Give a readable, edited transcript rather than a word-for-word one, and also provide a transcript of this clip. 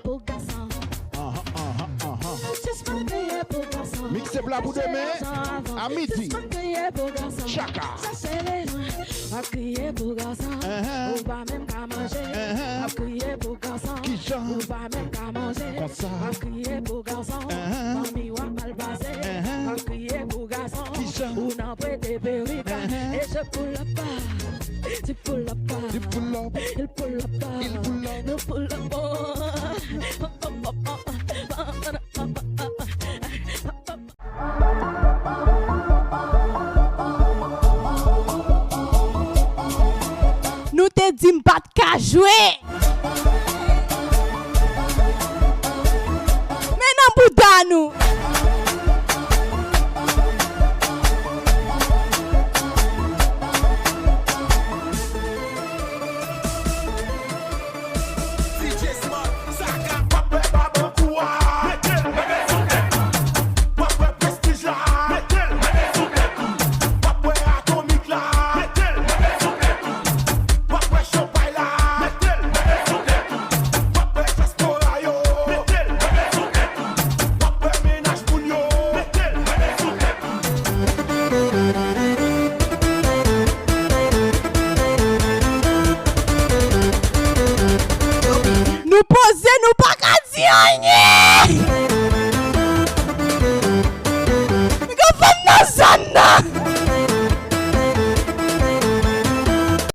pour garçon. Mix et plat pour demain. À midi. Chaka. A crier pour garçon, on va même qu'à manger. A crier pour garçon, on va même qu'à manger. A crier pour garçon, mamie va mal passer. A crier pour garçon, on n'a pas de période. Et je pull up, tu pull up, il pull up, il pull up. Nous te disons pas de qu'à jouer. Mais non, Bouddha, nous. Nous pas qu'à dire rien. Mais qu'on fait dans ça.